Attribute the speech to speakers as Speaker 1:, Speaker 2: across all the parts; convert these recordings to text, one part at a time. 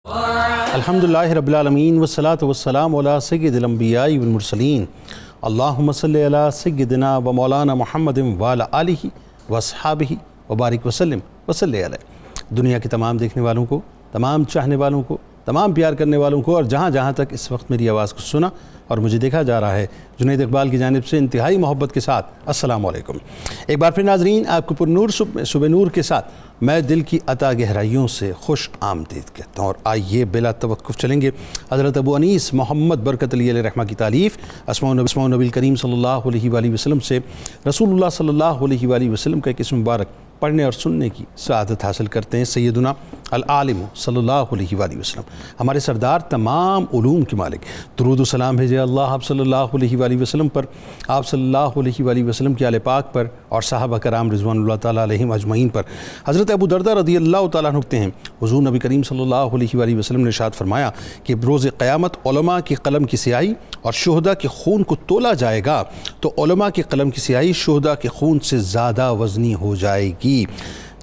Speaker 1: الحمدللہ رب العالمین والصلاة والسلام علی سید الانبیاء والمرسلین اللہم صلی علی سیدنا و مولانا محمد وعلی آلہ واصحابہ وبارک وسلم وصلی علیہ۔ دنیا کے تمام دیکھنے والوں کو، تمام چاہنے والوں کو، تمام پیار کرنے والوں کو اور جہاں جہاں تک اس وقت میری آواز کو سنا اور مجھے دیکھا جا رہا ہے، جنید اقبال کی جانب سے انتہائی محبت کے ساتھ السلام علیکم۔ ایک بار پھر ناظرین، آپ کو پر نور صبح نور کے ساتھ میں دل کی عطا گہرائیوں سے خوش آمدید کہتا ہوں، اور آئیے بلا توقف چلیں گے حضرت ابو انیس محمد برکت علی علیہ رحمہ کی تالیف اسماء نبی کریم صلی اللہ علیہ وآلہ وسلم سے رسول اللہ صلی اللہ علیہ وآلہ وسلم کا ایک اسم مبارک پڑھنے اور سننے کی سعادت حاصل کرتے ہیں۔ سیدنا العالم صلی اللہ علیہ وآلہ وسلم، ہمارے سردار، تمام علوم کے مالک، درود و سلام بھیجے اللہ آپ صلی اللہ علیہ وآلہ وسلم پر، آپ صلی اللہ علیہ وآلہ وسلم کے آل پاک پر اور صحابہ کرام رضوان اللہ تعالیٰ علیہم اجمعین پر۔ حضرت ابو درداء رضی اللہ تعالیٰ عنہ کہتے ہیں، حضور نبی کریم صلی اللہ علیہ وآلہ وسلم نے ارشاد فرمایا کہ روز قیامت علماء کی قلم کی سیاہی اور شہداء کے خون کو تولا جائے گا تو علماء کی قلم کی سیاہی شہداء کے خون سے زیادہ وزنی ہو جائے گی۔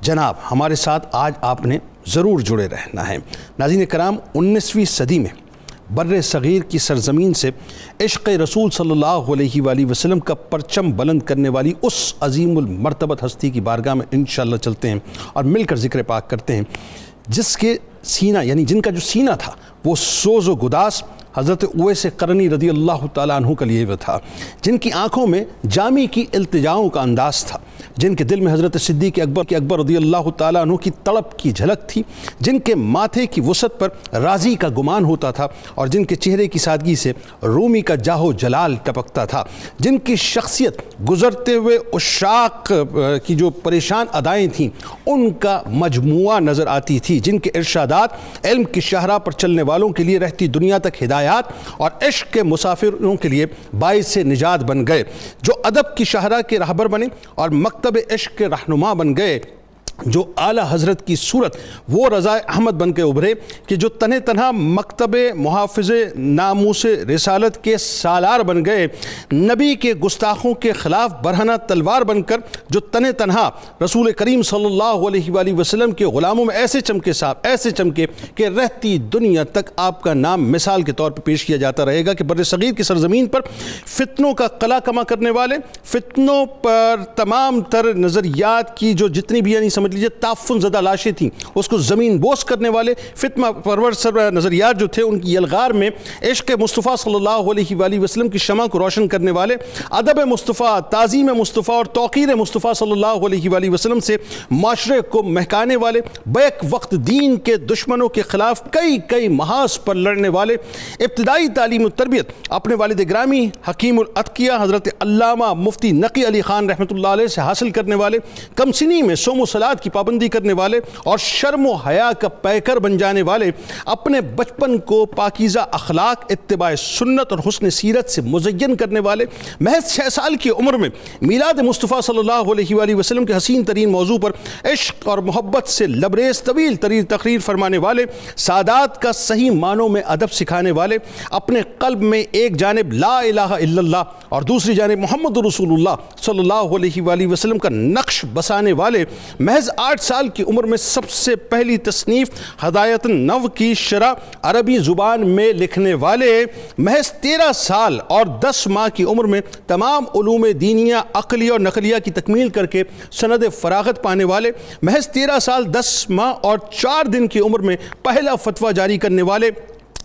Speaker 1: جناب، ہمارے ساتھ آج آپ نے ضرور جڑے رہنا ہے۔ ناظرین کرام، 19ویں صدی میں بر صغیر کی سرزمین سے عشق رسول صلی اللہ علیہ وآلہ وسلم کا پرچم بلند کرنے والی اس عظیم المرتبت ہستی کی بارگاہ میں انشاءاللہ چلتے ہیں اور مل کر ذکر پاک کرتے ہیں، جس کے سینہ یعنی جن کا جو سینہ تھا وہ سوز و گداس حضرت اویس قرنی رضی اللہ تعالیٰ عنہ کا لیے ہوئے تھا، جن کی آنکھوں میں جامی کی التجاؤں کا انداز تھا، جن کے دل میں حضرت صدیق اکبر رضی اللہ تعالیٰ عنہ کی تڑپ کی جھلک تھی، جن کے ماتھے کی وسعت پر راضی کا گمان ہوتا تھا اور جن کے چہرے کی سادگی سے رومی کا جاہ و جلال ٹپکتا تھا، جن کی شخصیت گزرتے ہوئے عشاق کی جو پریشان ادائیں تھیں ان کا مجموعہ نظر آتی تھی، جن کے ارشادات علم کی شاہراہ پر چلنے والوں کے لیے رہتی دنیا تک ہدایات اور عشق کے مسافروں کے لیے باعث نجات بن گئے، جو ادب کی شاہراہ کے رہبر بنے اور مکتب عشق کے رہنما بن گئے، جو اعلیٰ حضرت کی صورت وہ رضا احمد بن کے ابھرے کہ جو تنہا مکتب محافظ ناموس رسالت کے سالار بن گئے، نبی کے گستاخوں کے خلاف برہنہ تلوار بن کر جو تنہا رسول کریم صلی اللہ علیہ وآلہ وسلم کے غلاموں میں ایسے چمکے کہ رہتی دنیا تک آپ کا نام مثال کے طور پر پیش کیا جاتا رہے گا کہ بر صغیر کی سرزمین پر فتنوں کا قلع کما کرنے والے، فتنوں پر تمام تر نظریات کی جو جتنی بھی یعنی سمجھ لیجیے تعفن زدہ لاشیں تھیں اس کو زمین بوس کرنے والے، فتنہ پرور نظریات جو تھے ان کی یلغار میں عشق مصطفیٰ صلی اللہ علیہ وآلہ وسلم کی شمع کو روشن کرنے والے، ادب مصطفیٰ، تعظیم مصطفیٰ اور توقیر مصطفیٰ صلی اللہ علیہ وآلہ وسلم سے معاشرے کو مہکانے والے، بیک وقت دین کے دشمنوں کے خلاف کئی محاذ پر لڑنے والے، ابتدائی تعلیم و تربیت اپنے والد گرامی حکیم الاتقیاء حضرت علامہ مفتی نقی علی خان رحمۃ اللہ علیہ سے حاصل کرنے والے، کم سنی میں صوم و صلات کی پابندی کرنے والے اور شرم و حیا کا پیکر بن جانے والے، اپنے بچپن کو پاکیزہ اخلاق، اتباع سنت اور حسن سیرت سے مزین کرنے والے، محض 6 سال کی عمر میں میلاد مصطفیٰ صلی اللہ علیہ وآلہ وسلم کے حسین ترین موضوع پر عشق اور محبت سے لبریز طویل ترین تقریر فرمانے والے، سادات کا صحیح معنوں میں ادب سکھانے والے، اپنے قلب میں ایک جانب لا الہ الا اللہ اور دوسری جانب محمد رسول اللہ صلی اللہ علیہ وآلہ وسلم کا نقش بسانے والے، محض 8 سال کی عمر میں سب سے پہلی تصنیف ہدایت النو کی شرح عربی زبان میں لکھنے والے، محض 13 سال اور 10 ماہ کی عمر میں تمام علوم دینیہ، عقلیہ اور نقلیہ کی تکمیل کر کے سند فراغت پانے والے، محض 13 سال 10 ماہ اور 4 دن کی عمر میں پہلا فتویٰ جاری کرنے والے،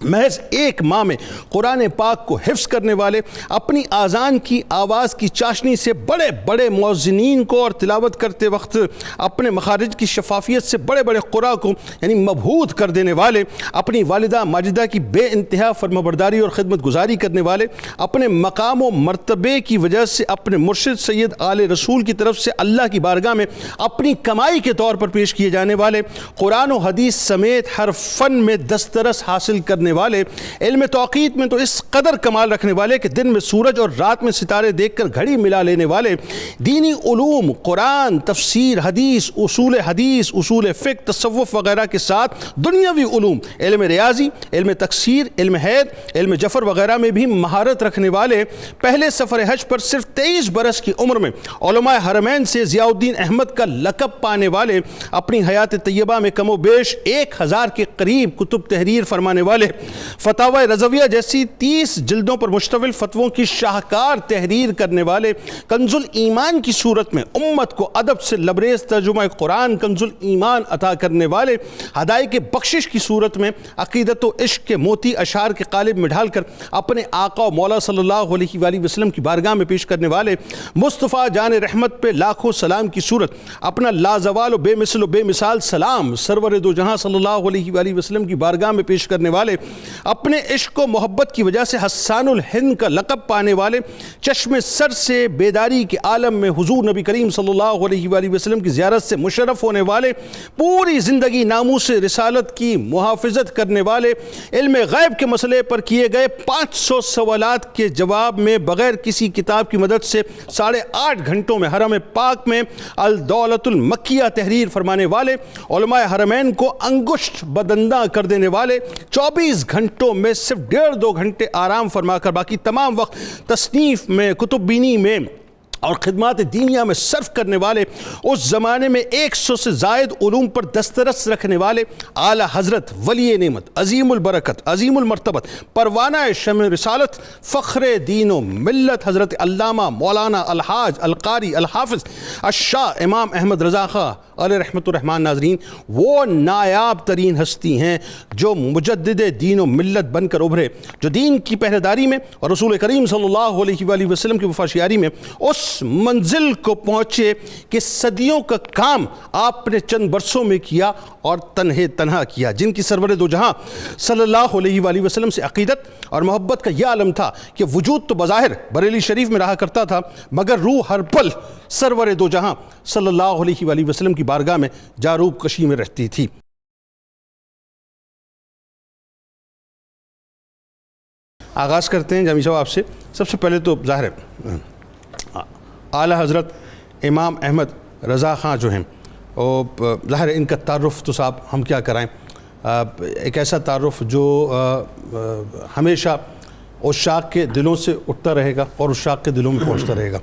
Speaker 1: محض 1 ماہ میں قرآن پاک کو حفظ کرنے والے، اپنی آذان کی آواز کی چاشنی سے بڑے مؤذنین کو اور تلاوت کرتے وقت اپنے مخارج کی شفافیت سے بڑے قراء کو یعنی مبہوت کر دینے والے، اپنی والدہ ماجدہ کی بے انتہا فرمانبرداری اور خدمت گزاری کرنے والے، اپنے مقام و مرتبے کی وجہ سے اپنے مرشد سید آل رسول کی طرف سے اللہ کی بارگاہ میں اپنی کمائی کے طور پر پیش کیے جانے والے، قرآن و حدیث سمیت ہر فن میں دسترس حاصل کرنے والے، علم توقیت میں تو اس قدر کمال رکھنے والے کہ دن میں سورج اور رات میں ستارے دیکھ کر گھڑی ملا لینے والے، دینی علوم، قرآن، تفسیر، حدیث، اصول فقہ، تصوف وغیرہ کے ساتھ دنیاوی علوم، علم ریاضی، علم تکسیر، علم حید، علم جفر وغیرہ میں بھی مہارت رکھنے والے، پہلے سفر حج پر صرف 23 برس کی عمر میں علماء حرمین سے ضیاء الدین احمد کا لقب پانے والے، اپنی حیات طیبہ میں کم و بیش 1000 کے قریب کتب تحریر فرمانے والے، فتاوی رضویہ جیسی 30 جلدوں پر مشتمل فتووں کی شاہکار تحریر کرنے والے، کنز الایمان کی صورت میں امت کو ادب سے لبریز ترجمہ قرآن کنز الایمان عطا کرنے والے، ہدایت بخشش کی صورت میں عقیدت و عشق کے موتی اشعار کے قالب میں ڈھال کر اپنے آقا و مولا صلی اللہ علیہ وآلہ وسلم کی بارگاہ میں پیش کرنے والے، مصطفیٰ جان رحمت پہ لاکھوں سلام کی صورت اپنا لازوال و بے مثل و بے مثال سلام سرور دو جہاں صلی اللہ علیہ وآلہ وسلم کی بارگاہ میں پیش کرنے والے، اپنے عشق و محبت کی وجہ سے حسان الہند کا لقب پانے والے، چشم سر سے بیداری کے عالم میں حضور نبی کریم صلی اللہ علیہ وآلہ وسلم کی زیارت سے مشرف ہونے والے، پوری زندگی ناموس رسالت کی محافظت کرنے والے، علم غیب کے مسئلے پر کیے گئے 500 سوالات کے جواب میں بغیر کسی کتاب کی مدد سے 8.5 گھنٹوں میں حرم پاک میں الدولت المکیہ تحریر فرمانے والے، علماء حرمین کو انگشت بدنداں کر دینے والے، 24 گھنٹوں میں صرف 1.5-2 گھنٹے آرام فرما کر باقی تمام وقت تصنیف میں، کتب بینی میں اور خدمات دینیہ میں صرف کرنے والے، اس زمانے میں 100 سے زائد علوم پر دسترس رکھنے والے، اعلیٰ حضرت ولی نعمت، عظیم البرکت، عظیم المرتبت، پروانہ شمع رسالت، فخر دین و ملت، حضرت علامہ مولانا الحاج القاری الحافظ الشاہ امام احمد رضا خاں علیہ رحمت الرحمن۔ ناظرین، وہ نایاب ترین ہستی ہیں جو مجدد دین و ملت بن کر ابھرے، جو دین کی پہرےداری میں اور رسول کریم صلی اللہ علیہ وآلہ وسلم کی وفاشیاری میں اس منزل کو پہنچے کہ صدیوں کا کام آپ نے چند برسوں میں کیا اور تنہا کیا، جن کی سرور دو جہاں صلی اللہ علیہ وآلہ وسلم سے عقیدت اور محبت کا یہ عالم تھا کہ وجود تو بظاہر بریلی شریف میں رہا کرتا تھا، مگر روح ہر پل سرور دو جہاں صلی اللہ علیہ وآلہ وسلم کی بارگاہ میں جاروب کشی میں رہتی تھی۔ آغاز کرتے ہیں جامی صاحب آپ سے۔ سب سے پہلے تو ظاہر ہے اعلیٰ حضرت امام احمد رضا خاں جو ہیں، ظاہر ہے ان کا تعارف تو صاحب ہم کیا کرائیں، ایک ایسا تعارف جو ہمیشہ عشاق کے دلوں سے اٹھتا رہے گا اور عشاق کے دلوں میں پہنچتا رہے گا۔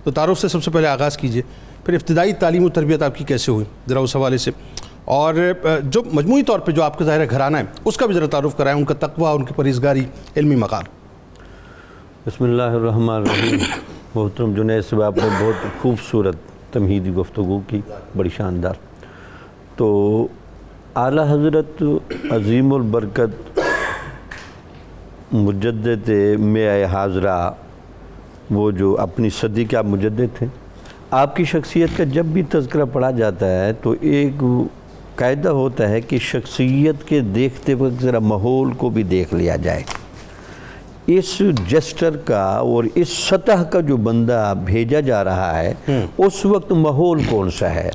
Speaker 1: تو تعارف سے سب سے پہلے آغاز کیجئے، پھر ابتدائی تعلیم و تربیت آپ کی کیسے ہوئی ذرا اس حوالے سے، اور جو مجموعی طور پہ جو آپ کا ظاہر گھرانہ ہے اس کا بھی ذرا تعارف کرائیں، ان کا تقویٰ، ان کی پرہیزگاری، علمی مقام۔
Speaker 2: بسم اللہ الرحمن الرحیم۔ محترم جنید صاحب، آپ نے بہت خوبصورت تمہیدی گفتگو کی، بڑی شاندار۔ تو اعلیٰ حضرت عظیم البرکت مجدد میں حاضرہ، وہ جو اپنی صدی کے آپ مجدد تھے، آپ کی شخصیت کا جب بھی تذکرہ پڑھا جاتا ہے تو ایک قاعدہ ہوتا ہے کہ شخصیت کے دیکھتے وقت ذرا ماحول کو بھی دیکھ لیا جائے۔ اس جسٹر کا اور اس سطح کا جو بندہ بھیجا جا رہا ہے اس وقت ماحول کون سا ہے؟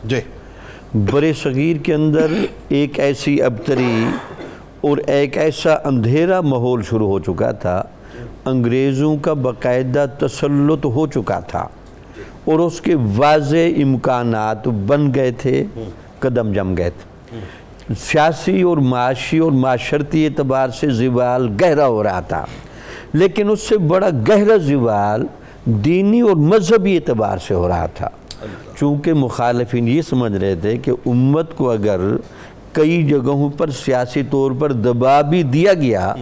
Speaker 2: برے صغیر کے اندر ایک ایسی ابتری اور ایک ایسا اندھیرا ماحول شروع ہو چکا تھا، انگریزوں کا باقاعدہ تسلط ہو چکا تھا اور اس کے واضح امکانات بن گئے تھے، قدم جم گئے تھے۔ سیاسی اور معاشی اور معاشرتی اعتبار سے زوال گہرا ہو رہا تھا، لیکن اس سے بڑا گہرا زوال دینی اور مذہبی اعتبار سے ہو رہا تھا، چونکہ مخالفین یہ سمجھ رہے تھے کہ امت کو اگر کئی جگہوں پر سیاسی طور پر دبا بھی دیا گیا،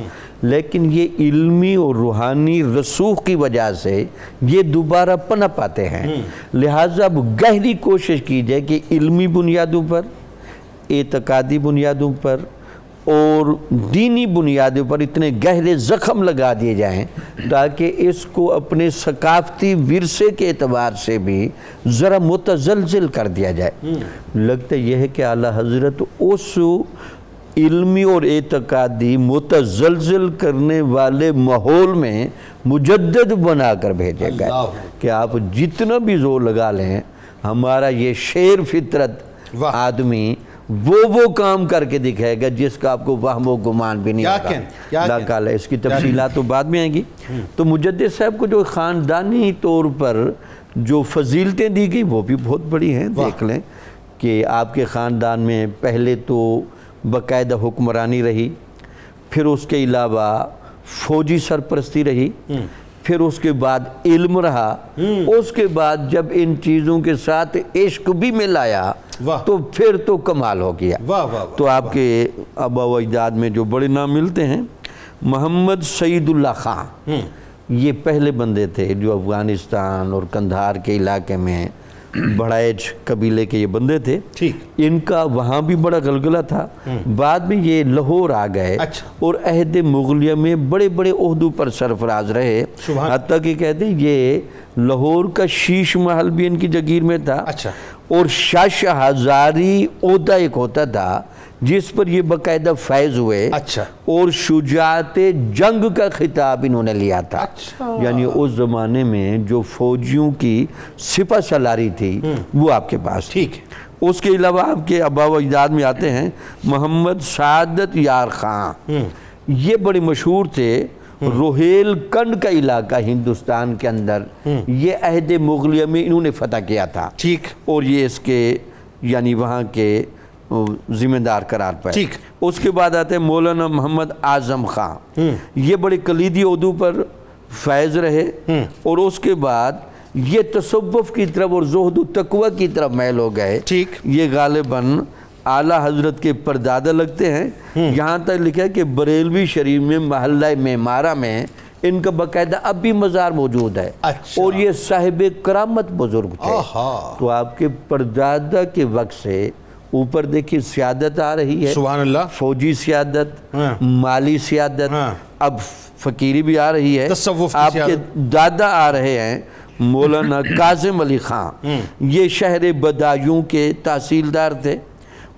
Speaker 2: لیکن یہ علمی اور روحانی رسوخ کی وجہ سے یہ دوبارہ پنپ پاتے ہیں، لہٰذا اب گہری کوشش کی جائے کہ علمی بنیادوں پر، اعتقادی بنیادوں پر اور دینی بنیادوں پر اتنے گہرے زخم لگا دیے جائیں تاکہ اس کو اپنے ثقافتی ورثے کے اعتبار سے بھی ذرا متزلزل کر دیا جائے۔ لگتا یہ ہے کہ اعلیٰ حضرت اس علمی اور اعتقادی متزلزل کرنے والے ماحول میں مجدد بنا کر بھیجے گئے کہ آپ جتنا بھی زور لگا لیں، ہمارا یہ شیر فطرت آدمی وہ کام کر کے دکھائے گا جس کا آپ کو وہم و گمان بھی نہیں ہوگا. اللہ تعالیٰ اس کی تفصیلات تو بعد میں آئیں گی. تو مجدد صاحب کو جو خاندانی طور پر جو فضیلتیں دی گئی وہ بھی بہت بڑی ہیں. دیکھ لیں کہ آپ کے خاندان میں پہلے تو باقاعدہ حکمرانی رہی، پھر اس کے علاوہ فوجی سرپرستی رہی، پھر اس کے بعد علم رہا، اس کے بعد جب ان چیزوں کے ساتھ عشق بھی ملایا تو پھر تو کمال ہو گیا. تو آپ کے آبا و اجداد میں جو بڑے نام ملتے ہیں، محمد سعید اللہ خان، یہ پہلے بندے تھے جو افغانستان اور قندھار کے علاقے میں بڑائج قبیلے کے یہ بندے تھے. ان کا وہاں بھی بڑا غلغلہ تھا. بعد میں یہ لاہور آ گئے اور عہد مغلیہ میں بڑے بڑے عہدوں پر سرفراز رہے. حتیٰ کہ کہتے ہیں یہ لاہور کا شیش محل بھی ان کی جگیر میں تھا، اور شاش ہزاری عہدہ ایک ہوتا تھا جس پر یہ باقاعدہ فائز ہوئے، اور شجاعت جنگ کا خطاب انہوں نے لیا تھا. یعنی اس زمانے میں جو فوجیوں کی سپہ سالاری تھی وہ آپ کے پاس تھی. اس کے علاوہ آپ کے آبا و اجداد میں آتے ہیں محمد سعادت یار خان. یہ بڑے مشہور تھے. روہیل کنڈ کا علاقہ ہندوستان کے اندر یہ عہد مغلیہ میں انہوں نے فتح کیا تھا، اور یہ اس کے یعنی وہاں کے ذمہ دار قرار پائے. اس کے بعد آتے ہیں مولانا محمد اعظم خان. یہ بڑے کلیدی عہدوں پر فائز رہے، اور اس کے بعد یہ تصوف کی طرف اور زہد و تقوی کی طرف میل ہو گئے. یہ غالباً اعلیٰ حضرت کے پردادا لگتے ہیں. یہاں تک لکھا ہے کہ بریلوی شریف میں محلہ معمارہ میں ان کا باقاعدہ اب بھی مزار موجود ہے، اور یہ صاحب کرامت بزرگ تھے. تو آپ کے پردادا کے وقت سے اوپر دیکھیں سیادت آ رہی ہے،
Speaker 1: سبحان اللہ،
Speaker 2: فوجی سیادت، مالی سیادت، اب فقیری بھی آ رہی ہے. آپ کے دادا آ رہے ہیں مولانا کاظم علی خان. یہ شہر بدایوں کے تحصیلدار تھے.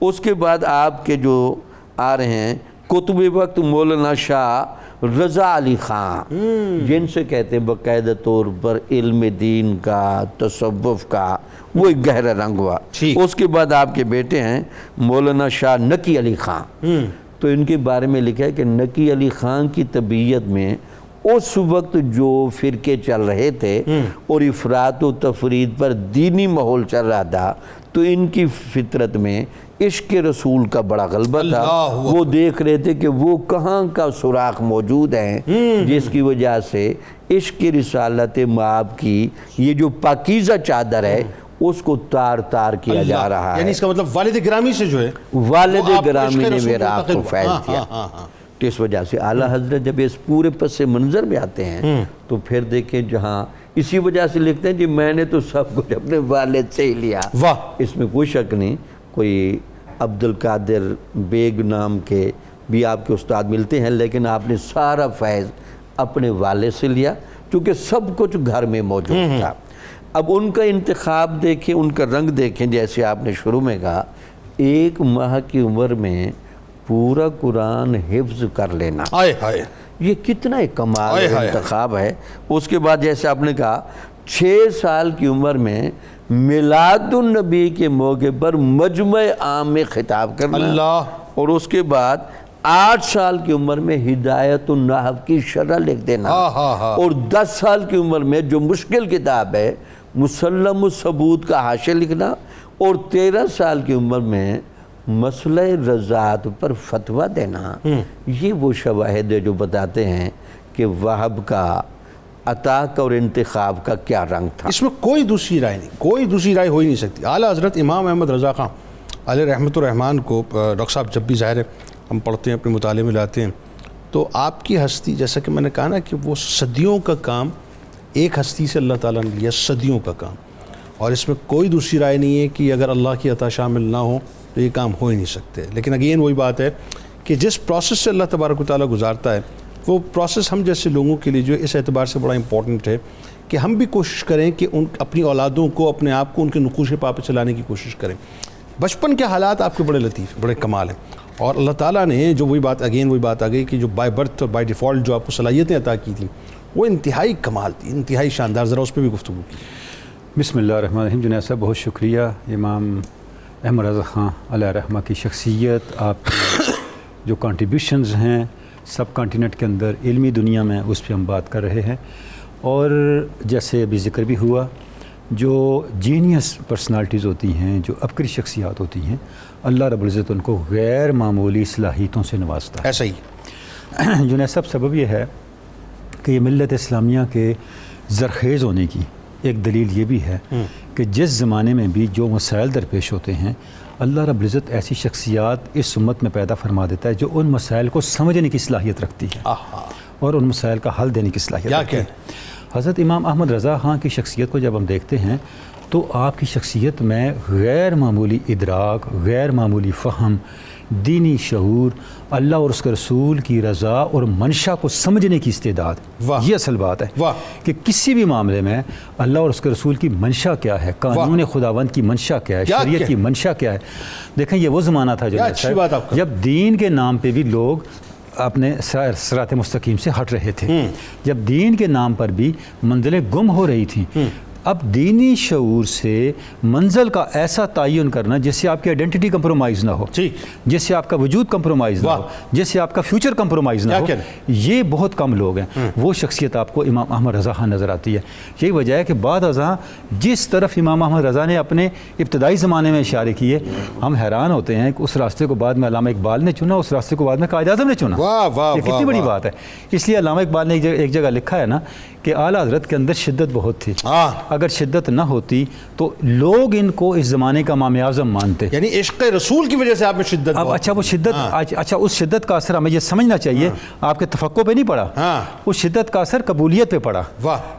Speaker 2: اس کے بعد آپ کے جو آ رہے ہیں قطب وقت مولانا شاہ رضا علی خان، جن سے کہتے ہیں باقاعدہ طور پر علم دین کا، تصوف کا وہ ایک گہرا رنگ ہوا. اس کے بعد آپ کے بیٹے ہیں مولانا شاہ نقی علی خان. تو ان کے بارے میں لکھا ہے کہ نقی علی خان کی طبیعت میں اس وقت جو فرقے چل رہے تھے اور افراط و تفرید پر دینی ماحول چل رہا تھا، تو ان کی فطرت میں عشق رسول کا بڑا غلبہ تھا. وہ دیکھ رہے تھے کہ وہ کہاں کا سوراخ موجود ہیں جس کی وجہ سے عشق رسالت مآب کی یہ جو پاکیزہ چادر ہے اس کو تار تار کیا جا رہا ہے.
Speaker 1: یعنی اس کا مطلب والد گرامی سے جو ہے،
Speaker 2: والد گرامی نے میرا آپ کو فیض دیا. تو اس وجہ سے اعلیٰ حضرت جب اس پورے پس منظر میں آتے ہیں تو پھر دیکھیں جہاں اسی وجہ سے لکھتے ہیں جی میں نے تو سب کچھ اپنے والد سے ہی لیا. اس میں کوئی شک نہیں. کوئی عبد القادر بیگ نام کے بھی آپ کے استاد ملتے ہیں، لیکن آپ نے سارا فیض اپنے والد سے لیا کیونکہ سب کچھ گھر میں موجود تھا. اب ان کا انتخاب دیکھیں، ان کا رنگ دیکھیں. جیسے آپ نے شروع میں کہا 1 ماہ کی عمر میں پورا قرآن حفظ کر لینا، یہ کتنا ایک کمال انتخاب ہے. اس کے بعد جیسے آپ نے کہا 6 سال کی عمر میں میلاد النبی کے موقع پر مجمع عام میں خطاب کرنا، اور اس کے بعد 8 سال کی عمر میں ہدایت النحو کی شرح لکھ دینا، اور 10 سال کی عمر میں جو مشکل کتاب ہے مسلم الثبوت کا حاشیہ لکھنا، اور 13 سال کی عمر میں مسئلہ رضاعت پر فتویٰ دینا. یہ وہ شواہد جو بتاتے ہیں کہ وہب کا، عطا کا اور انتخاب کا کیا رنگ تھا.
Speaker 1: اس میں کوئی دوسری رائے نہیں، کوئی دوسری رائے ہو ہی نہیں سکتی. اعلیٰ حضرت امام احمد رضا خان علیہ رحمۃ الرحمن کو ڈاکٹر صاحب جب بھی ظاہر ہے ہم پڑھتے ہیں، اپنے مطالعے میں لاتے ہیں، تو آپ کی ہستی جیسا کہ میں نے کہا نا کہ وہ صدیوں کا کام ایک ہستی سے اللہ تعالیٰ نے لیا، صدیوں کا کام. اور اس میں کوئی دوسری رائے نہیں ہے کہ اگر اللہ کی عطا شامل نہ ہو تو یہ کام ہو ہی نہیں سکتے. لیکن اگین وہی بات ہے کہ جس پروسیس سے اللہ تبارک و تعالیٰ گزارتا ہے وہ پروسیس ہم جیسے لوگوں کے لیے جو اس اعتبار سے بڑا امپورٹنٹ ہے کہ ہم بھی کوشش کریں کہ اپنی اولادوں کو، اپنے آپ کو ان کے نقوش پا پہ چلانے کی کوشش کریں. بچپن کے حالات آپ کے بڑے لطیف، بڑے کمال ہیں، اور اللہ تعالیٰ نے جو وہی بات آ گئی کہ جو بائی برتھ اور بائی ڈیفالٹ جو آپ کو صلاحیتیں عطا کی تھیں وہ انتہائی کمال تھی، انتہائی شاندار. ذرا اس پہ بھی گفتگو کی.
Speaker 3: بسم اللہ الرحمن الرحیم. جنید صاحب بہت شکریہ. امام احمد رضا خان علیہ رحمہ کی شخصیت، آپ کی جو کنٹریبیوشنز ہیں سب کانٹیننٹ کے اندر علمی دنیا میں، اس پہ ہم بات کر رہے ہیں. اور جیسے ابھی ذکر بھی ہوا، جو جینیس پرسنالٹیز ہوتی ہیں، جو عبقری شخصیات ہوتی ہیں، اللہ رب العزت ان کو غیر معمولی صلاحیتوں سے نوازتا ہے.
Speaker 1: ایسا ہی
Speaker 3: جنہیں سبب یہ ہے کہ یہ ملت اسلامیہ کے زرخیز ہونے کی ایک دلیل یہ بھی ہے کہ جس زمانے میں بھی جو مسائل درپیش ہوتے ہیں، اللہ رب العزت ایسی شخصیات اس امت میں پیدا فرما دیتا ہے جو ان مسائل کو سمجھنے کی صلاحیت رکھتی ہے اور ان مسائل کا حل دینے کی صلاحیت رکھتی ہے. حضرت امام احمد رضا خان کی شخصیت کو جب ہم دیکھتے ہیں تو آپ کی شخصیت میں غیر معمولی ادراک، غیر معمولی فہم، دینی شعور، اللہ اور اس کے رسول کی رضا اور منشا کو سمجھنے کی استعداد. یہ اصل بات ہے کہ کسی بھی معاملے میں اللہ اور اس کے رسول کی منشا کیا ہے، قانون خداوند کی منشا کیا ہے، شریعت کی منشا کیا ہے. دیکھیں یہ وہ زمانہ تھا جب دین کے نام پہ بھی لوگ اپنے صراط مستقیم سے ہٹ رہے تھے، جب دین کے نام پر بھی منزلیں گم ہو رہی تھیں. اب دینی شعور سے منزل کا ایسا تعین کرنا جس سے آپ کی آئیڈینٹی کمپرومائز نہ ہو، جس سے آپ کا وجود کمپرومائز نہ ہو، جس سے آپ کا فیوچر کمپرومائز نہ ہو، یہ بہت کم لوگ ہیں. وہ شخصیت آپ کو امام احمد رضا خان نظر آتی ہے. یہی وجہ ہے کہ بعد ازاں جس طرف امام احمد رضا نے اپنے ابتدائی زمانے میں اشارے کیے، ہم حیران ہوتے ہیں کہ اس راستے کو بعد میں علامہ اقبال نے چنا، اس راستے کو بعد میں قائد اعظم نے چنا. یہ کتنی بڑی بات ہے. اس لیے علامہ اقبال نے ایک جگہ لکھا ہے نا کہ اعلیٰ حضرت کے اندر شدت بہت تھی، اگر شدت نہ ہوتی تو لوگ ان کو اس زمانے کا امام اعظم مانتے.
Speaker 1: یعنی عشق رسول کی وجہ سے آپ میں شدت.
Speaker 3: اب اچھا وہ شدت، اچھا اس شدت کا اثر ہمیں یہ سمجھنا چاہیے آپ کے تفقع پہ نہیں پڑا، اس شدت کا اثر قبولیت پہ پڑا،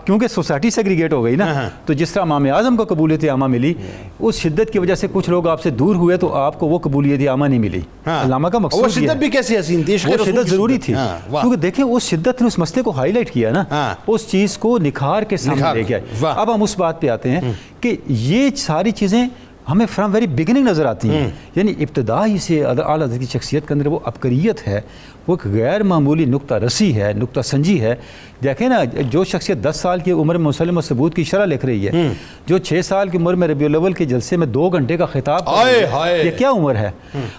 Speaker 3: کیونکہ سوسائٹی سیگریگیٹ ہو گئی نا. تو جس طرح امام اعظم کو قبولیت عامہ ملی، اس شدت کی وجہ سے کچھ لوگ آپ سے دور ہوئے تو آپ کو وہ قبولیت عامہ نہیں ملی. علامہ کا مقصود
Speaker 1: وہ شدت بھی کیسی حسین تھی،
Speaker 3: وہ شدت ضروری تھی، کیونکہ دیکھیں اس شدت نے اس مسئلے کو ہائی لائٹ کیا نا، اس چیز کو نکھار کے سامنے لے کے آئے. اب ہم اس بات پہ آتے ہیں کہ یہ ساری چیزیں ہمیں فرام ویری بگننگ نظر آتی ہیں. یعنی ابتدائی سے اعلیٰ حضرت کی شخصیت کے اندر وہ عبقریت ہے، وہ ایک غیر معمولی نقطہ رسی ہے، نقطہ سنجی ہے. دیکھیں نا، جو شخصیت 10 سال کی عمر میں مسلم و ثبوت کی شرح لکھ رہی ہے، جو 6 سال کی عمر میں ربیع الاول کے جلسے میں 2 گھنٹے کا خطاب کر رہی ہے، یہ کیا عمر ہے.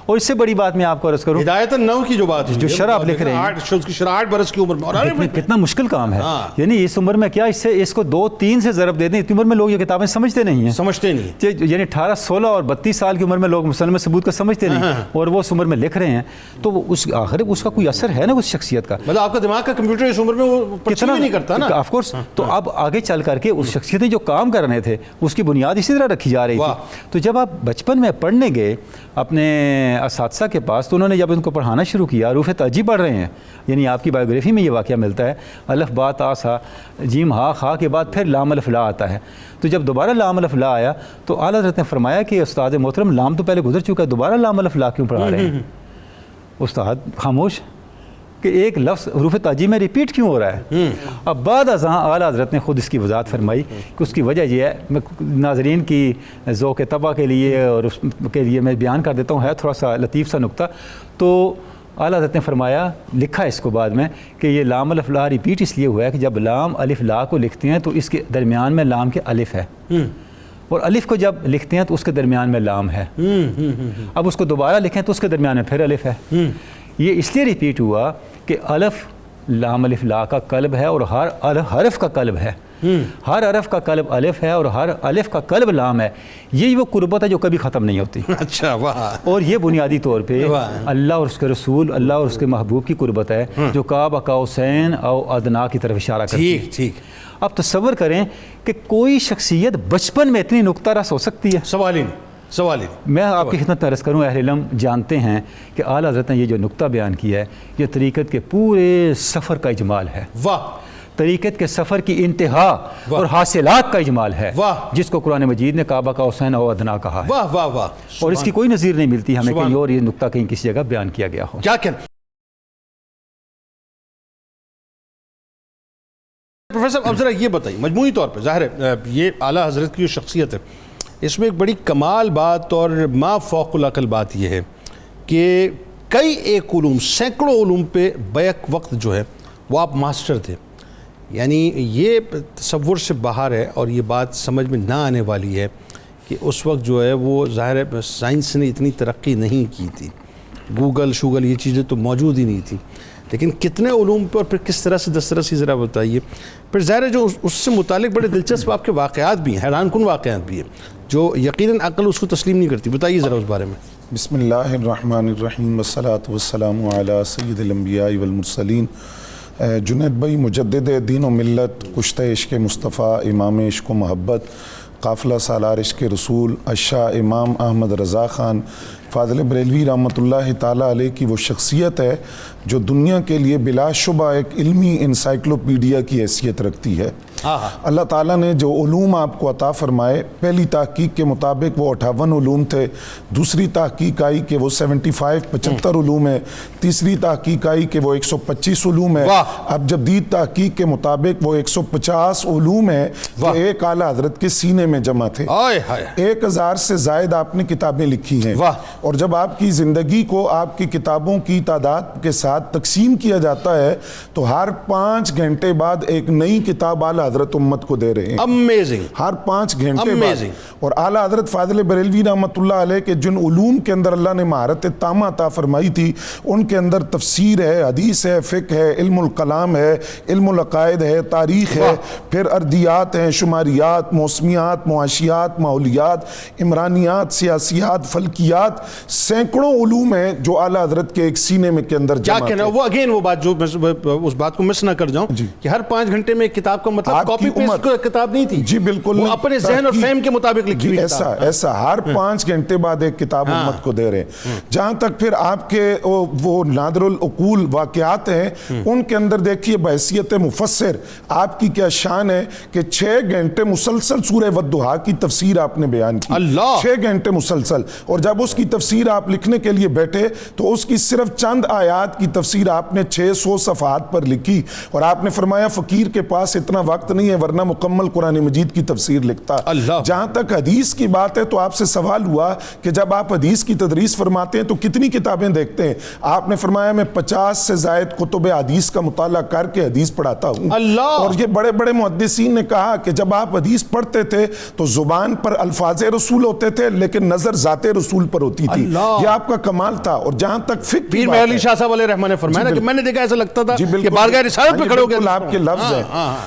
Speaker 3: اور اس سے بڑی بات میں آپ کو عرض کروں،
Speaker 1: ہدایت النو کی جو بات ہے،
Speaker 3: جو شرح آپ لکھ رہے ہیں،
Speaker 1: اس کی شرح 8 برس کی عمر میں،
Speaker 3: کتنا مشکل کام ہے. یعنی اس عمر میں کیا اس کو 2-3 سے ضرب دے دیں، اتنی عمر میں لوگ یہ کتابیں سمجھتے نہیں ہیں. یعنی 18, 16 اور 32 سال کی عمر میں لوگ مسلم ثبوت کو سمجھتے نہیں، اور وہ اس عمر میں لکھ رہے ہیں. تو اس آخر اس کا کوئی اثر ہے نا اس شخصیت کا.
Speaker 1: مطلب آپ کا دماغ کا کمپیوٹر اس عمر میں وہ کتنا نہیں کرتا نا.
Speaker 3: Of course. تو اب آگے چل کر کے اس شخصیتیں جو کام کر رہے تھے اس کی بنیاد اسی طرح رکھی جا رہی تھی. تو جب آپ بچپن میں پڑھنے گئے اپنے اساتذہ کے پاس، تو انہوں نے جب ان کو پڑھانا شروع کیا، حروف تہجی پڑھ رہے ہیں. یعنی آپ کی بایوگرافی میں یہ واقعہ ملتا ہے، الف با تا سا جیم ہا خا کے بعد پھر لام الف لا آتا ہے. تو جب دوبارہ لام الف لا آیا تو اعلیٰ حضرت نے فرمایا کہ استاد محترم لام تو پہلے گزر چکا ہے، دوبارہ لام الف لا کیوں پڑھا رہے ہیں؟ استاد خاموش کہ ایک لفظ حروف تہجی میں ریپیٹ کیوں ہو رہا ہے. اب بعد ازاں اعلیٰ حضرت نے خود اس کی وضاحت فرمائی کہ اس کی وجہ یہ ہے. میں ناظرین کی ذوق طبع کے لیے اور اس کے لیے میں بیان کر دیتا ہوں، ہے تھوڑا سا لطیف سا نقطہ. تو اعلیٰ حضرت نے فرمایا، لکھا ہے اس کو بعد میں، کہ یہ لام الف لا ریپیٹ اس لیے ہوا ہے کہ جب لام الف لا کو لکھتے ہیں تو اس کے درمیان میں لام کے الف ہے، اور الف کو جب لکھتے ہیں تو اس کے درمیان میں لام ہے. اب اس کو دوبارہ لکھیں تو اس کے درمیان میں پھر الف ہے. یہ اس لیے ریپیٹ ہوا کہ الف لام الف لا کا قلب ہے، اور ہر حرف کا قلب ہے. ہر حرف کا قلب الف ہے اور ہر الف کا قلب لام ہے. یہی وہ قربت ہے جو کبھی ختم نہیں ہوتی.
Speaker 1: اچھا واہ.
Speaker 3: اور یہ بنیادی طور پہ اللہ اور اس کے رسول، اللہ اور اس کے محبوب کی قربت ہے جو قاب قوسین او ادنا کی طرف اشارہ کرتی ہے.
Speaker 1: ٹھیک.
Speaker 3: اب تصور کریں کہ کوئی شخصیت بچپن میں اتنی نقطہ رس ہو سکتی ہے.
Speaker 1: سوال ہی
Speaker 3: میں آپ کی خدمت عرض کروں، اہل علم جانتے ہیں کہ اعلیٰ حضرت نے یہ جو نقطہ بیان کیا ہے، یہ طریقت کے پورے سفر کا اجمال ہے.
Speaker 1: واہ.
Speaker 3: طریقت کے سفر کی انتہا اور حاصلات کا اجمال ہے، جس کو قرآن مجید نے کعبہ کا حسین او ادنا کہا ہے.
Speaker 1: واہ واہ واہ.
Speaker 3: اور اس کی کوئی نظیر نہیں ملتی ہمیں کہیں اور یہ نقطہ کہیں کسی جگہ بیان کیا گیا ہو.
Speaker 1: کیا کہنا پروفیسر اب ذرا یہ بتائیے، مجموعی طور پہ ظاہر ہے یہ اعلیٰ حضرت کی جو شخصیت ہے، اس میں ایک بڑی کمال بات اور ما فوق العقل بات یہ ہے کہ کئی ایک علوم، سینکڑوں علوم پہ بیک وقت جو ہے وہ آپ ماسٹر تھے. یعنی یہ تصور سے باہر ہے اور یہ بات سمجھ میں نہ آنے والی ہے کہ اس وقت جو ہے وہ ظاہر ہے سائنس نے اتنی ترقی نہیں کی تھی، گوگل شوگل یہ چیزیں تو موجود ہی نہیں تھیں، لیکن کتنے علوم پر پھر کس طرح سے دسترسی ذرا بتائیے. پھر ظاہر ہے جو اس سے متعلق بڑے دلچسپ آپ کے واقعات بھی ہیں، حیران کن واقعات بھی ہیں جو یقیناً عقل اس کو تسلیم نہیں کرتی. بتائیے ذرا اس بارے میں.
Speaker 4: بسم اللہ الرحمن الرحیم والصلاة والسلام علی سید الانبیاء والمرسلین. جنید بھائی، مجدد دین و ملت، کشتہ عشق مصطفیٰ، امام عشق و محبت، قافلہ سالار عشق رسول، الشاہ امام احمد رضا خان فاضل بریلوی رحمۃ اللہ تعالیٰ علیہ کی وہ شخصیت ہے جو دنیا کے لیے بلا شبہ ایک علمی انسائکلوپیڈیا کی حیثیت رکھتی ہے. اللہ تعالیٰ نے جو علوم آپ کو عطا فرمائے، پہلی تحقیق کے مطابق وہ 58 علوم تھے، دوسری تحقیق آئی کہ وہ 75 علوم ہے، تیسری تحقیق آئی کہ وہ 125 علوم ہے، اب جدید تحقیق کے مطابق وہ 150 علوم ہے جو ایک اعلیٰ حضرت کے سینے میں جمع تھے. 1000 سے زائد آپ نے کتابیں لکھی ہیں، اور جب آپ کی زندگی کو آپ کی کتابوں کی تعداد کے ساتھ تقسیم کیا جاتا ہے تو ہر 5 گھنٹے بعد ایک نئی کتاب اعلیٰ حضرت امت کو دے رہے ہیں. امیزنگ. ہر 5 گھنٹے بعد. اور اعلیٰ حضرت فاضل بریلوی رحمۃ اللہ علیہ کے جن علوم کے اندر اللہ نے مہارت تامہ عطا فرمائی تھی، ان کے اندر تفسیر ہے، حدیث ہے، فقہ ہے، علم الکلام ہے، علم العقائد ہے، تاریخ ہے، پھر اردیات ہیں، شماریات، موسمیات، معاشیات، ماحولیات، عمرانیات، سیاسیات، فلکیات، سینکڑوں علوم ہیں جو اعلیٰ حضرت کے ایک سینے میں کے اندر جمع تھے.
Speaker 1: وہ اگین وہ بات جو اس بات کو مس نہ کر جاؤں کہ ہر 5 گھنٹے میں ایک کتاب کا مطلب کاپی پیسٹ کتاب نہیں تھی.
Speaker 4: جی بالکل،
Speaker 1: وہ اپنے ذہن اور فہم کے مطابق لکھی ہوئی
Speaker 4: ایسا ہر 5 گھنٹے بعد ایک کتاب امت کو دے رہے ہیں. جہاں تک پھر آپ کے وہ نادر العقول واقعات ہیں، ان کے اندر دیکھیے بحیثیت مفسر آپ کی کیا شان ہے کہ 6 گھنٹے مسلسل سورہ والضحیٰ کی تفسیر آپ نے بیان کی. 6 گھنٹے مسلسل. اور جب اس کی تفسیر آپ لکھنے کے لیے بیٹھے تو اس کی صرف چند آیات کی تفسیر آپ نے 600 صفحات پر لکھی، اور آپ نے فرمایا فقیر کے پاس اتنا وقت نہیں ہے ورنہ مکمل قرآن مجید کی تفسیر لکھتا. جہاں تک حدیث کی بات ہے تو آپ سے سوال ہوا کہ جب آپ حدیث کی تدریس فرماتے ہیں تو کتنی کتابیں دیکھتے ہیں؟ آپ نے فرمایا میں 50 سے زائد کتب حدیث کا مطالعہ کر کے حدیث پڑھاتا ہوں. اور یہ بڑے بڑے محدثین نے کہا کہ جب آپ حدیث پڑھتے تھے تو زبان پر الفاظ رسول ہوتے تھے لیکن نظر ذات رسول پر ہوتی تھی. یہ آپ کا کمال تھا. اور جہاں تک فقہ
Speaker 1: پیر محمد علی شاہ صاحب علیہ رحمہ نے فرمایا کہ میں نے دیکھا ایسا لگتا تھا کہ بارگاہ رسالت پہ کھڑے ہو گئے.
Speaker 4: آپ کے لفظ ہیں.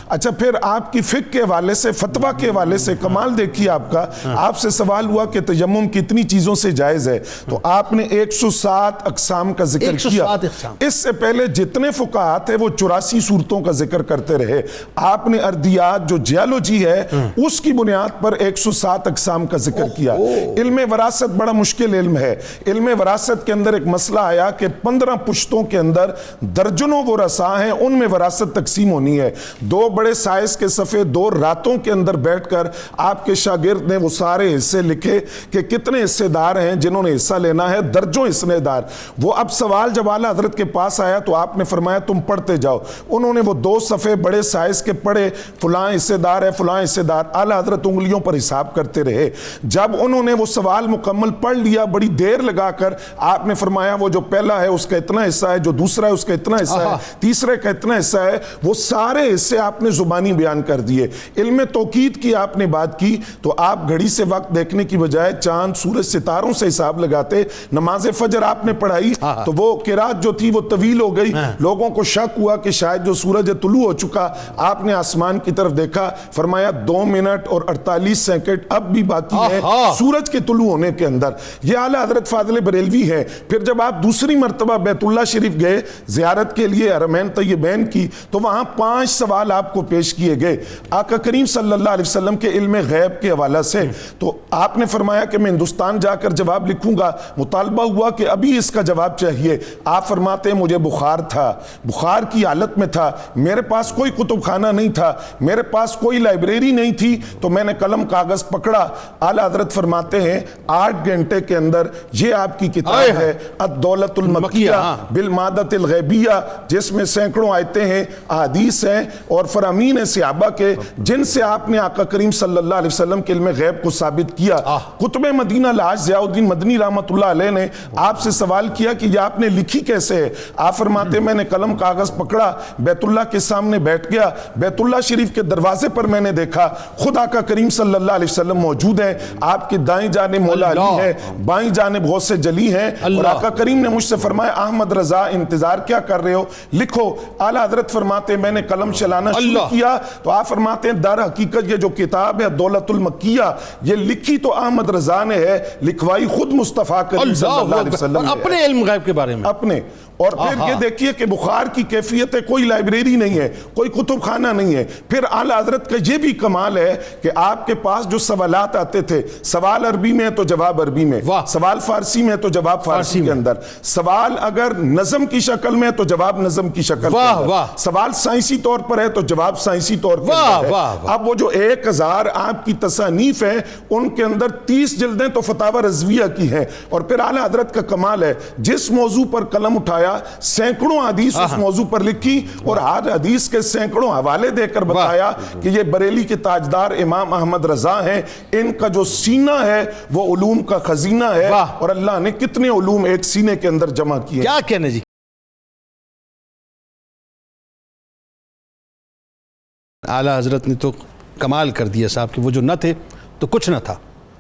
Speaker 4: اچھا، پھر آپ کی فقہ کے حوالے سے، فتویٰ کے حوالے سے کمال دیکھیے آپ کا. آپ سے سوال ہوا کہ تیمم کتنی چیزوں سے جائز ہے تو آپ نے 107 اقسام کا ذکر کیا. اس سے پہلے جتنے فقہات ہیں وہ 84 صورتوں کا ذکر کرتے رہے. آپ نے اردیات جو جیالوجی ہے اس کی بنیاد پر 107 اقسام کا ذکر کیا. علم وراثت بڑا مشکل علم ہے. علم وراثت کے اندر ایک مسئلہ آیا کہ 15 پشتوں کے اندر درجنوں ورثاء ہیں، ان میں وراثت تقسیم ہونی ہے. 2 بڑے سائز کے صفحے 2 راتوں کے اندر بیٹھ کر آپ کے شاگرد نے وہ سارے حصے لکھے کہ کتنے حصے دار ہیں جنہوں نے حصہ لینا ہے، درجوں حصے دار. وہ اب سوال جب اعلیٰ حضرت کے پاس آیا تو آپ نے فرمایا تم پڑھتے جاؤ. انہوں نے وہ 2 صفحے بڑے سائز کے پڑھے، فلاں حصے دار ہے، فلاں حصے دار. اعلیٰ حضرت انگلیوں پر حساب کرتے رہے. جب انہوں نے وہ سوال مکمل پڑھ لیا بڑی دیر لگا کر آپ نے فرمایا وہ جو پہلا ہے اس کا اتنا حصہ ہے، جو دوسرا ہے اس کا اتنا حصہ ہے، تیسرے کا اتنا حصہ ہے. وہ سارے حصے آپ نے زبانی بیان کر دیے. علم توقید کی آپ نے بات کی تو آپ گھڑی سے وقت دیکھنے کی بجائے چاند سورج ستاروں سے حساب لگاتے. نماز فجر آپ نے پڑھائی تو وہ قرات جو تھی وہ طویل ہو گئی. لوگوں کو شک ہوا کہ شاید جو سورج طلوع ہو چکا. آپ نے آسمان کی طرف دیکھا، فرمایا 2 منٹ اور 48 سیکنڈ اب بھی باقی ہے سورج کے طلوع ہونے کے اندر. یہ اعلیٰ حضرت فاضل بریلوی ہے. پھر جب آپ دوسری مرتبہ بیت اللہ شریف گئے زیارت کے لیے حرمین طیبین کی تو وہاں 5 سوال آپ کو پیش کیے گئے آقا کریم صلی اللہ علیہ وسلم کے علم غیب کے حوالہ سے. تو آپ نے فرمایا کہ میں ہندوستان جا کر جواب لکھوں گا. مطالبہ ہوا کہ ابھی اس کا جواب چاہیے. آپ فرماتے ہیں مجھے بخار تھا، بخار کی حالت میں تھا، میرے پاس کوئی کتب خانہ نہیں تھا، میرے پاس کوئی لائبریری نہیں تھی، تو میں نے قلم کاغذ پکڑا. اعلیٰ حضرت فرماتے ہیں 8 گھنٹے کے اندر یہ آپ کی کتاب ہے الدولۃ المکیہ بالمادۃ الغیبیہ، جس میں سینکڑوں آیتیں ہیں، احادیث ہیں اور فرامین ہیں صحابہ کے جن سے آپ نے آقا کریم صلی اللہ علیہ وسلم کے علم غیب کو ثابت کیا. قطب مدینہ الحاج ضیاء الدین مدنی رحمۃ اللہ علیہ نے آپ سے سوال کیا کہ یہ آپ نے لکھی کیسے ہے؟ آپ فرماتے میں نے قلم کاغذ پکڑا, بیت اللہ کے سامنے بیٹھ گیا, بیت اللہ شریف کے دروازے پر میں نے دیکھا خود آقا کریم صلی اللہ علیہ وسلم موجود ہیں, آپ کی دائیں جانب مولا علی ہے, بائیں جانب غوث جلی ہیں, اور آقا کریم نے مجھ سے فرمایا احمد رضا انتظار کیا کر رہے ہو, لکھو. اعلیٰ حضرت فرماتے میں نے قلم چلانا شروع کیا تو آپ فرماتے ہیں در حقیقت یہ جو کتاب ہے دولت المکیہ یہ لکھی تو احمد رضا نے ہے, لکھوائی خود مصطفیٰ کریم صلی اللہ علیہ وسلم نے,
Speaker 1: اپنے علم غیب کے بارے میں
Speaker 4: اپنے. اور پھر یہ دیکھیے کہ بخار کی کیفیت ہے, کوئی لائبریری نہیں ہے, کوئی کتب خانہ نہیں ہے. پھر اعلیٰ حضرت کا یہ بھی کمال ہے کہ آپ کے پاس جو سوالات آتے تھے, سوال عربی میں تو جواب عربی میں, سوال فارسی میں تو جواب فارسی کے اندر, سوال اگر نظم کی شکل میں تو جواب نظم کی شکل کے اندر, سوال سائنسی طور پر ہے تو جواب سائنسی طور پر ہے. اب وہ جو 1000 آپ کی تصانیف ہیں ان کے اندر 30 جلدیں تو فتاوی رضویہ کی ہیں. اور پھر اعلیٰ حضرت کا کمال ہے جس موضوع پر قلم اٹھایا سینکڑوں حدیث اس موضوع پر لکھی اور ہر حدیث کے سینکڑوں حوالے دے کر بتایا کہ یہ بریلی کے تاجدار امام احمد رضا ہیں, ان کا جو سینہ ہے وہ علوم کا خزینہ ہے, اور اللہ نے کتنے علوم ایک سینے کے اندر جمع کیے.
Speaker 1: کیا کہنے جی. اعلیٰ حضرت نے تو کمال کر دیا صاحب کہ وہ جو نہ تھے تو کچھ نہ تھا,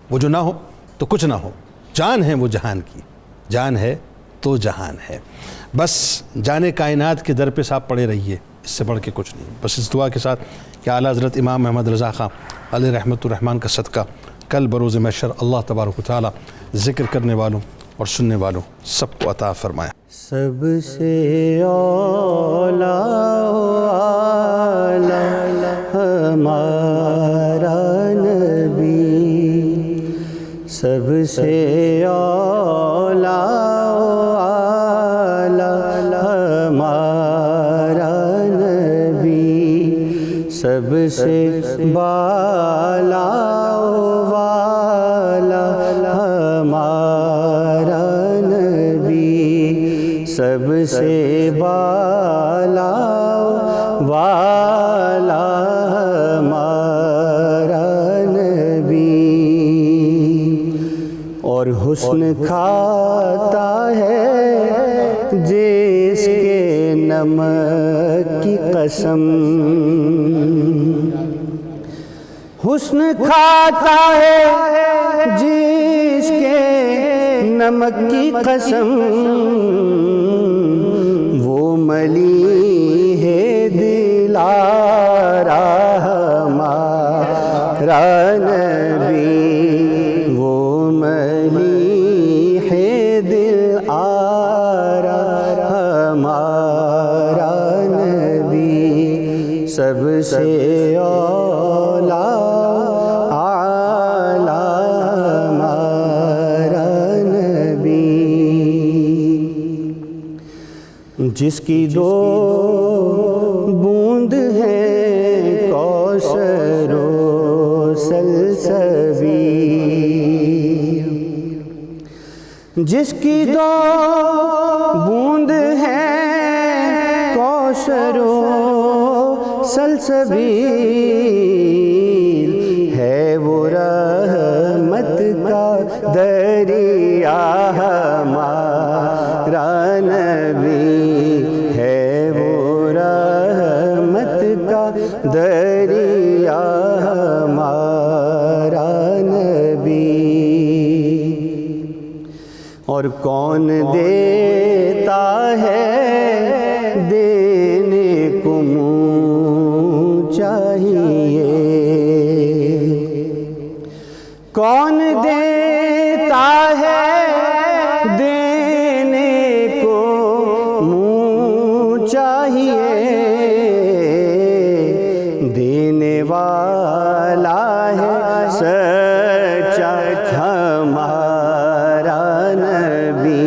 Speaker 1: وہ جو نہ ہو تو کچھ نہ ہو, جان ہے وہ جہان کی, جان ہے تو جہان ہے. بس جانے کائنات کے در پہ صاحب پڑے رہیے, اس سے بڑھ کے کچھ نہیں. بس اس دعا کے ساتھ کہ اعلیٰ حضرت امام احمد رضا خان علیہ رحمۃ الرحمن کا صدقہ کل بروز محشر اللہ تبارک و تعالی ذکر کرنے والوں اور سننے والوں سب کو عطا فرمائے.
Speaker 5: سب سے اولا ہمارا نبی, سب سے اولا ہمارا نبی, سب سے بالا والا ہمارا نبی, سب سے بالا والا ہمارا نبی. اور حسن کھاتا ہے جس کے نمک کی قسم, حسن کھاتا ہے جس کے نمک کی قسم, وہ ملی ہے دلارا ہمارا نبی, وہ ملی ہے دل آرا ہمارا نبی, سب سے اولا اعلیٰ ہمارا نبی. جس کی دو بوند ہے کوثر و سلسبیل, جس کی دو بوند ہے کوثر و سلسبیل, ہے وہ رحمت کا دریا ہمارا نبی, ہے وہ رحمت کا دریا ہمارا نبی. اور کون دیتا ہے دینے کو منہ چاہیے, کون دیتا ہے دینے کو منہ چاہیے, دینے والا ہے سچا ہمارا نبی,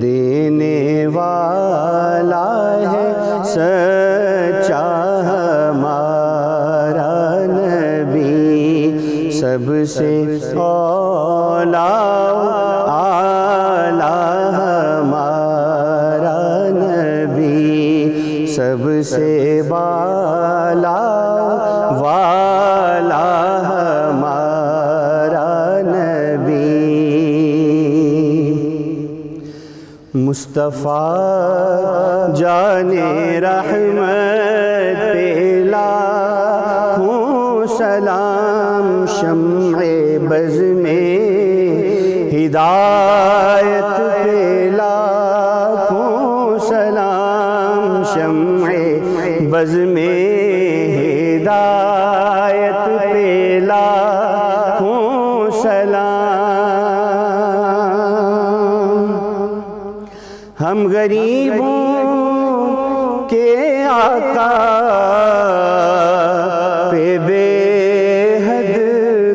Speaker 5: دینے والا ہے سچا ہمارا نبی, سب سے اولا اعلیٰ ہمارا نبی, سب سے بالا مصطفیٰ جان رحمت پہ لاکھوں سلام، شمع بز میں ہدایت پہ لاکھوں سلام، شمع بز میں ہدایت پہ لاکھوں سلام۔ ہم غریبوں کے آقا پہ بے حد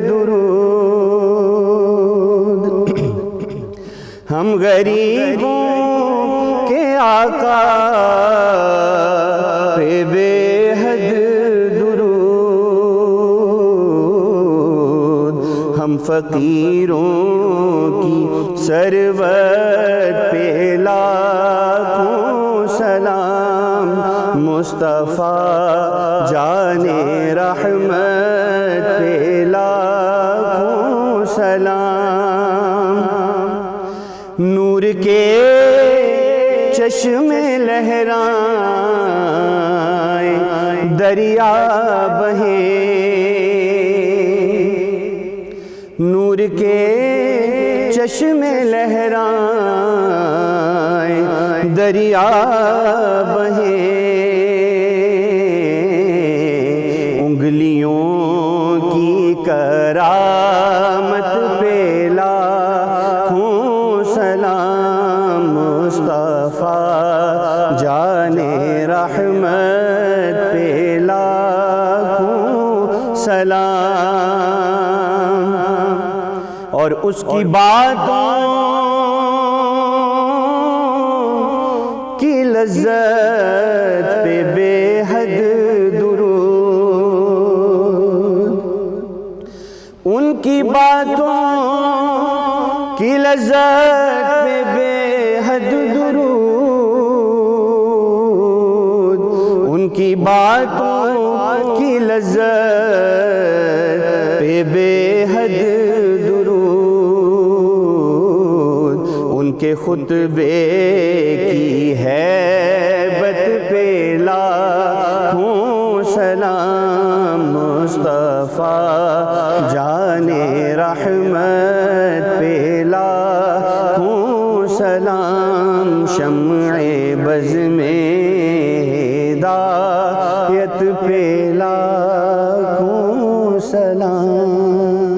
Speaker 5: درود، ہم غریبوں کے آقا پہ بے حد درود، ہم فقیروں کی ثروت پہ لاکھوں سلام، مصطفیٰ جان رحمت پہ لاکھوں سلام۔ نور کے چشمے لہرائیں، دریا بہیں، نور کے چشمے لہرائیں، دریا بہیں، انگلیوں کی کرامت پہ لاکھوں سلام، مصطفیٰ جان رحمت پہ لاکھوں سلام۔ اور اس کی باتوں کی لذت پہ بے حد درود، ان کی باتوں کی لذت پہ بے حد درود، ان کی باتوں کی لذت پہ بے حد درود، ان کے خطبے کی ہیبت پہ لاکھوں سلام، مصطفیٰ جان رحمت پہ لاکھوں سلام، شمع بز میں ہدایت پہ لاکھوں سلام۔